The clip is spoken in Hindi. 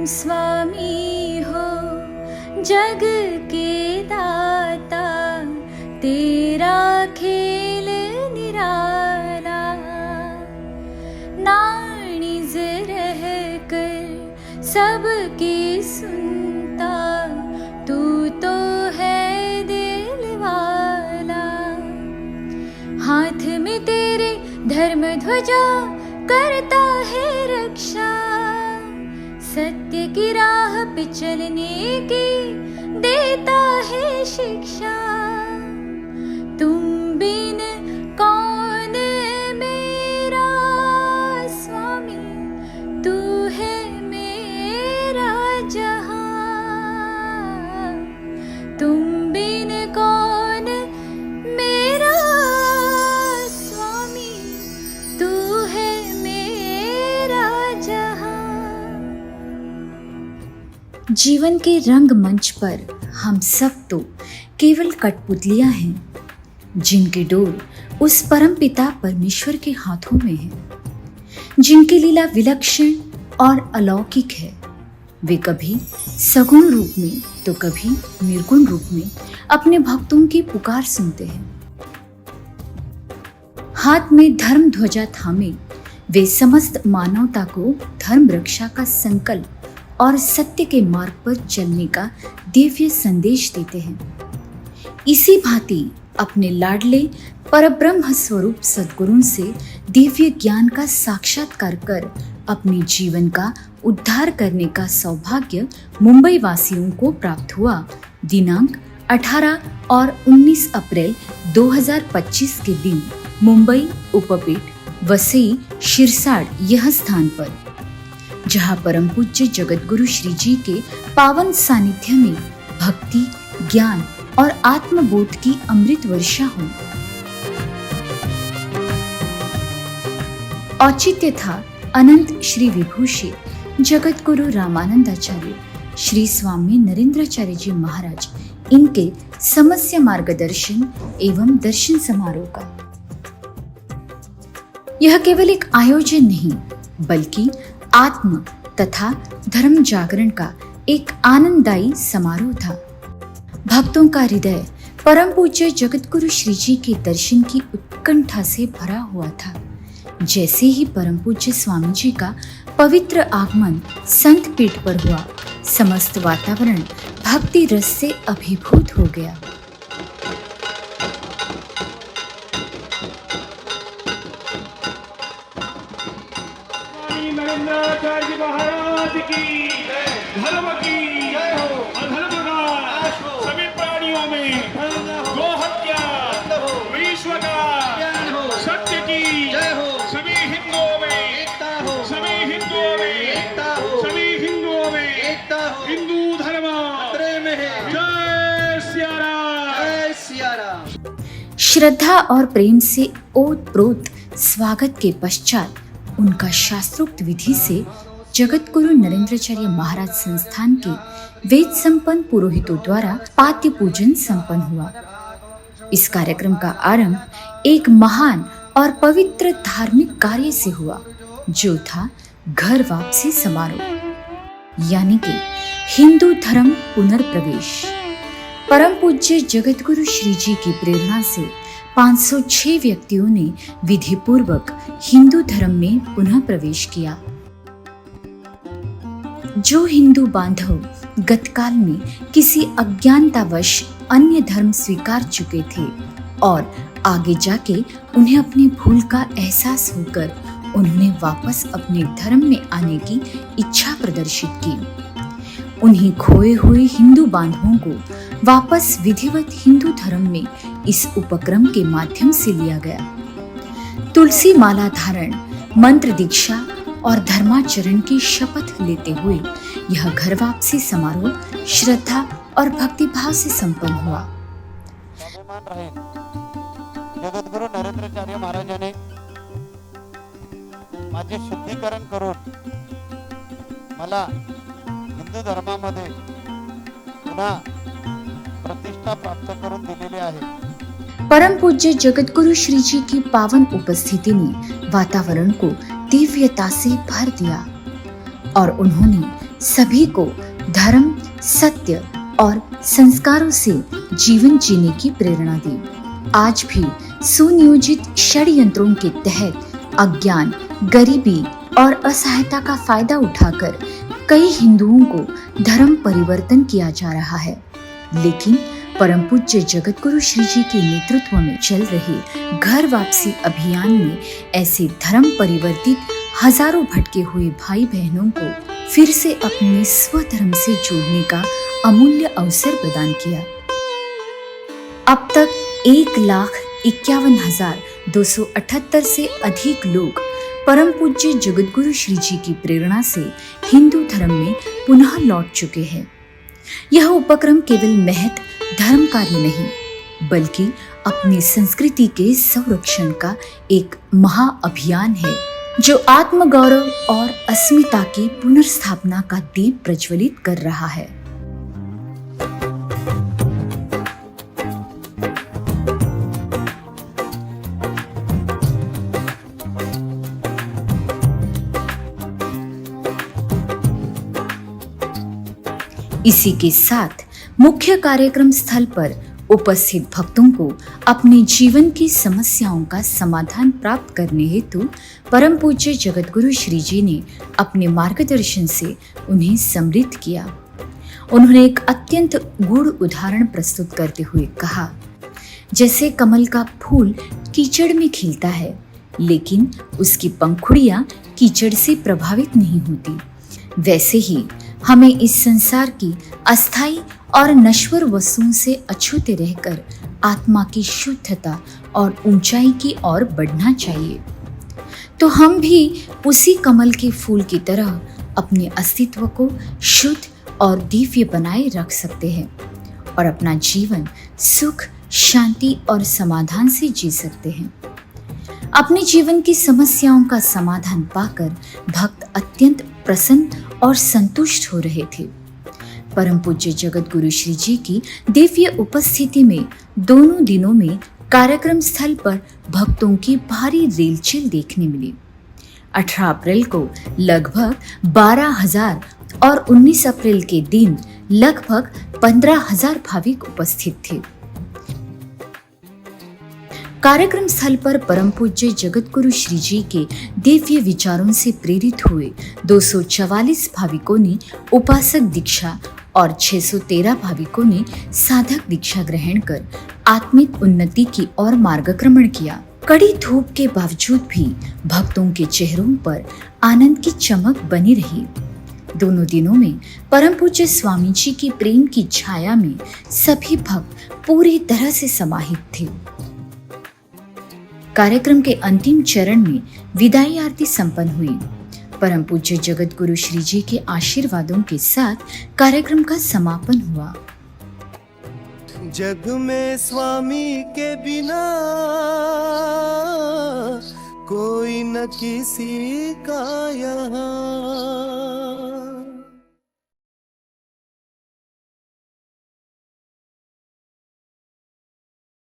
स्वामी हो जग के दाता, तेरा खेल निराला। नानिज रह कर सबकी सुनता, तू तो है दिल वाला। हाथ में तेरे धर्म ध्वजा करता है रक्षा, सत्य की राह पे चलने की देता है शिक्षा। तुम बिन कौन मेरा स्वामी, तू है मेरा जहां। तुम बिन कौन मेरा स्वामी, तू है मेरा जहां। जीवन के रंगमंच पर हम सब तो केवल कठपुतलियां हैं, जिनकी डोर उस परम पिता परमेश्वर के हाथों में है, जिनकी लीला विलक्षण और अलौकिक है। वे कभी सगुण रूप में तो कभी निर्गुण रूप में अपने भक्तों की पुकार सुनते हैं। हाथ में धर्म ध्वजा थामे वे समस्त मानवता को धर्म रक्षा का संकल्प और सत्य के मार्ग पर चलने का दिव्य संदेश देते हैं। इसी भांति अपने लाडले परब्रह्म स्वरूप सद्गुरु से दिव्य ज्ञान का साक्षात्कार कर अपने जीवन का उद्धार करने का सौभाग्य मुंबई वासियों को प्राप्त हुआ। दिनांक 18 और 19 अप्रैल 2025 के दिन मुंबई उपपीठ वसई शिरसाड़ यह स्थान पर, जहाँ परम पूज्य जगत गुरु श्री जी के पावन सानिध्य में भक्ति, ज्ञान और आत्मबोध की अमृत वर्षा हो। औचित्य था अनंत श्री विभूषित जगत गुरु रामानंदाचार्य श्री स्वामी नरेंद्राचार्य जी महाराज इनके समस्य मार्गदर्शन एवं दर्शन समारोह का। यह केवल एक आयोजन नहीं बल्कि आत्म तथा धर्म जागरण का एक आनंददायी समारोह था। भक्तों का हृदय परम पूज्य जगत गुरु श्री जी के दर्शन की उत्कंठा से भरा हुआ था। जैसे ही परम पूज्य स्वामी जी का पवित्र आगमन संत पीठ पर हुआ, समस्त वातावरण भक्ति रस से अभिभूत हो गया। नरेंद्राचार्य जी महाराज की धर्म की अधर्म का सभी प्राणियों में गो हत्या विश्व का सत्य की सभी हिंदुओं में सभी हिंदुओं में सभी हिंदुओं में हिंदू धर्म जय सिया राम, जय सिया राम। श्रद्धा और प्रेम से ओतप्रोत स्वागत के पश्चात उनका शास्त्रोक्त विधि से जगत गुरु नरेंद्राचार्य महाराज संस्थान के वेद संपन्न पुरोहितों द्वारा पाद्य पूजन संपन्न हुआ। इस कार्यक्रम का आरंभ एक महान और पवित्र धार्मिक कार्य से हुआ, जो था घर वापसी समारोह, यानी कि हिंदू धर्म पुनर्प्रवेश। परम पूज्य जगत गुरु श्री जी की प्रेरणा से 506 व्यक्तियों ने विधि पूर्वक हिंदू धर्म में पुनः प्रवेश किया। जो हिंदू बांधव गतकाल में किसी अज्ञानतावश अन्य धर्म स्वीकार चुके थे और आगे जाके उन्हें अपनी भूल का एहसास होकर उन्होंने वापस अपने धर्म में आने की इच्छा प्रदर्शित की, उन्हीं खोए हुए हिंदू बांधवों को वापस विधिवत हिंदू धर्म में इस उपक्रम के माध्यम से लिया गया। तुलसी माला धारण, मंत्र दीक्षा और धर्माचरण की शपथ लेते हुए यह घर वापसी समारोह श्रद्धा और भक्तिभाव से संपन्न हुआ। जगत गुरु नरेंद्राचार्य महाराजांनी माझे शुद्धीकरण करून मला हिंदू धर्मामध्ये पुन्हा प्रतिष्ठा प्राप्त करून दिलेली आहे। परम पूज्य जगत गुरु श्री जी की पावन उपस्थिति ने वातावरण को दिव्यता से भर दिया और उन्होंने सभी को धर्म, सत्य और संस्कारों से जीवन जीने की प्रेरणा दी। आज भी सुनियोजित षड्यंत्रों के तहत अज्ञान, गरीबी और असहायता का फायदा उठाकर कई हिंदुओं को धर्म परिवर्तन किया जा रहा है। लेकिन परम पूज्य जगत गुरु श्री जी के नेतृत्व में चल रहे घर वापसी अभियान में ऐसे धर्म परिवर्तित हजारों भटके हुए भाई बहनों को फिर से अपने स्वधर्म से जोड़ने का अमूल्य अवसर प्रदान किया। अब तक 1,51,278 से अधिक लोग परम पूज्य जगत गुरु श्री जी की प्रेरणा से हिंदू धर्म में पुनः लौट चुके हैं। यह उपक्रम केवल महज धर्म कार्य नहीं, बल्कि अपनी संस्कृति के संरक्षण का एक महाअभियान है, जो आत्मगौरव और अस्मिता की पुनर्स्थापना का दीप प्रज्वलित कर रहा है। इसी के साथ मुख्य कार्यक्रम स्थल पर उपस्थित भक्तों को अपने जीवन की समस्याओं का समाधान प्राप्त करने हेतु परम पूज्य जगत गुरु श्री जी ने अपने मार्गदर्शन से उन्हें समृद्ध किया। उन्होंने एक अत्यंत गूढ़ उदाहरण प्रस्तुत करते हुए कहा, जैसे कमल का फूल कीचड़ में खिलता है, लेकिन उसकी पंखुड़ियां कीचड़ से प्रभावित नहीं होती, वैसे ही हमें इस संसार की अस्थायी और नश्वर वस्तुओं से अछूते रहकर आत्मा की शुद्धता और ऊंचाई की ओर बढ़ना चाहिए। तो हम भी उसी कमल के फूल की तरह अपने अस्तित्व को शुद्ध और दिव्य बनाए रख सकते हैं और अपना जीवन सुख, शांति और समाधान से जी सकते हैं। अपने जीवन की समस्याओं का समाधान पाकर भक्त अत्यंत प्रसन्न और संतुष्ट हो रहे थे। परम पूज्य जगत गुरु श्री जी की दिव्य उपस्थिति में दोनों दिनों में कार्यक्रम स्थल पर भक्तों की भारी रेलचेल देखने मिली। 18 अप्रैल को लगभग 12,000 और 19 अप्रैल के दिन लगभग 15,000 भाविक उपस्थित थे। कार्यक्रम स्थल पर परम पूज्य जगत गुरु श्री जी के दिव्य विचारों से प्रेरित हुए 244 भाविकों ने उपासक दीक्षा और 613 भाविकों ने साधक दीक्षा ग्रहण कर आत्मिक उन्नति की ओर मार्गक्रमण किया। कड़ी धूप के बावजूद भी भक्तों के चेहरों पर आनंद की चमक बनी रही। दोनों दिनों में परम पूज्य स्वामी जी की प्रेम की छाया में सभी भक्त पूरी तरह से समाहित थे। कार्यक्रम के अंतिम चरण में विदाई आरती संपन्न हुई। परम पूज्य जगत गुरु श्री जी के आशीर्वादों के साथ कार्यक्रम का समापन हुआ। जग में स्वामी के बिना कोई न किसी का यहाँ,